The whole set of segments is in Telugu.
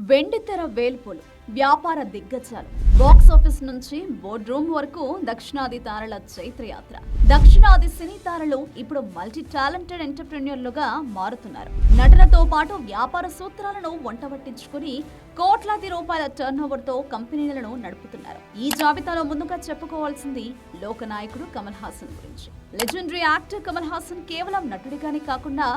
వెండితెర వేల్పులు, వ్యాపార దిగ్గజాలు, బాక్స్ ఆఫీస్ నుంచి బోర్డ్ రూమ్ వరకు దక్షిణాది తారల చైత్రయాత్ర. దక్షిణాది సినీ తారలు ఇప్పుడు మల్టీ టాలెంటెడ్ ఎంటర్‌ప్రెన్యూర్లుగా మారుతున్నారు. నటనతో పాటు వ్యాపార సూత్రాలను వంటబట్టించుకుని కోట్లాది రూపాయల టర్నోవర్తో కంపెనీలను నడుపుతున్నారు. ఈ జాబితాలో ముందుగా చెప్పుకోవాల్సింది లోకనాయకుడు కమల్ హాసన్ గురించి. లెజెండరీ యాక్టర్ కమల్ హాసన్ కేవలం నటుడిగానే కాకుండా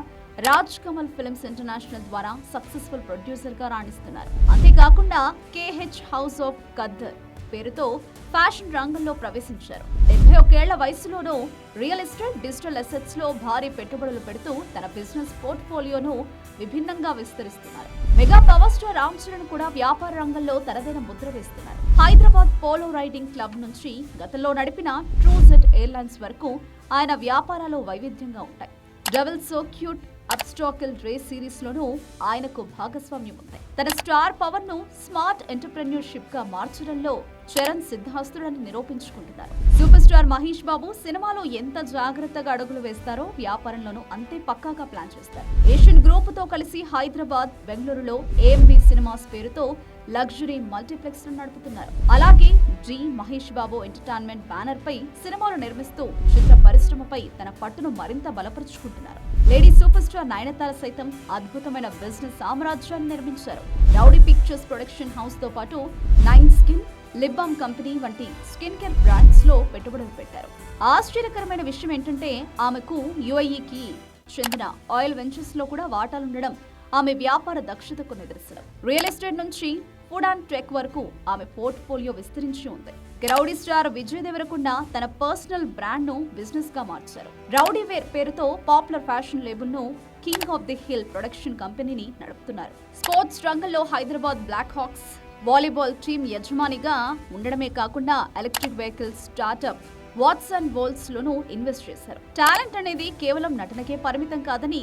రాజ్ కమల్ ఫిల్మ్స్ ఇంటర్నేషనల్ ద్వారా సక్సెస్ఫుల్ ప్రొడ్యూసర్ గా రాణిస్తున్నారు. అంతేకాకుండా KH హౌస్ ఆఫ్ ఖద్దర్ పేరుతో ఫ్యాషన్ రంగంలో ప్రవేశించారు. 71 ఏళ్ల వయసులోనూ రియల్ ఎస్టేట్, డిజిటల్ అసెట్స్ లో భారీ పెట్టుబడులు పెడుతూ తన బిజినెస్ పోర్ట్ఫోలియోను విభిన్నంగా విస్తరిస్తున్నారు. Mega power star Ram Charan కూడా వ్యాపార రంగంలో తనదైన ముద్ర వేస్తున్నారు. హైదరాబాద్ పోలో రైడింగ్ క్లబ్ నుంచి గతంలో నడిపిన ట్రూజెట్ ఎయిర్లైన్స్ వరకు ఆయన వ్యాపారాలు వైవిధ్యంగా ఉంటాయి. Double so cute obstacle race series లోనూ ఆయనకు భాగస్వామ్యం ఉంది. తన స్టార్ పవర్ ను స్మార్ట్ ఎంటర్‌ప్రెన్యూర్‌షిప్ గా మార్చడంలో చరణ్ సిద్ధాస్తుడని నిరూపించుకుంటున్నారు. సూపర్ స్టార్ మహేష్ బాబు సినిమాలో ఎంత జాగ్రత్తగా అడుగులు వేస్తారో వ్యాపారంలోనూ అంతే పక్కాగా ప్లాన్ చేస్తారు. ఏషియన్ గ్రూప్ తో కలిసి హైదరాబాద్, బెంగళూరులో AMB సినిమాస్ పేరుతో లగ్జరీ మల్టీప్లెక్స్ నడుపుతున్నారు. అలాగే మహేష్ బాబు ఎంటర్టైన్మెంట్ బ్యానర్ పై సినిమాలు నిర్మిస్తూ చిత్ర పరిశ్రమపై తన పట్టును మరింత బలపరుచుకుంటున్నారు. లేడీ సూపర్ స్టార్ నయనతార సైతం అద్భుతమైన బిజినెస్ సామ్రాజ్యాన్ని నిర్మించారు. రౌడీ పిక్చర్స్ ప్రొడక్షన్ హౌస్ తో పాటు 9 స్కిన్, లిప్ బామ్ కంపెనీ వంటి స్కిన్ కేర్ బ్రాండ్స్ లో పెట్టుబడులు పెట్టారు. ఆశ్చర్యకరమైన విషయం ఏంటంటే ఆమెకు UAEకి చెందిన ఆయిల్ వెంచర్స్ లో కూడా వాటాలుండడం ఆమె వ్యాపార దక్షతకు నిదర్శనం. రియల్ ఎస్టేట్ నుంచి ఫుడ్ అండ్ టెక్ వరకు ఆమె పోర్ట్ఫోలియో విస్తరించి ఉంది. రౌడీ స్టార్ విజయ్ దేవరకొండ తన పర్సనల్ బ్రాండ్ ను బిజినెస్ గా మార్చారు. రౌడీ వేర్ పేరుతో పాపులర్ ఫ్యాషన్ లేబుల్ ను king of the hill production కంపెనీని నడుపుతున్నారు. స్పోర్ట్స్ రంగంలో Hyderabad black hawks volleyball team యజమానిగా ఉండడమే కాకుండా electric vehicles startup watts and volts లోనూ ఇన్వెస్ట్ చేశారు. టాలెంట్ అనేది కేవలం నటనకే పరిమితం కాదని,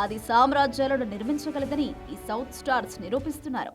అది సామ్రాజ్యాలను నిర్మించగలదని ఈ సౌత్ స్టార్స్ నిరూపిస్తున్నారు.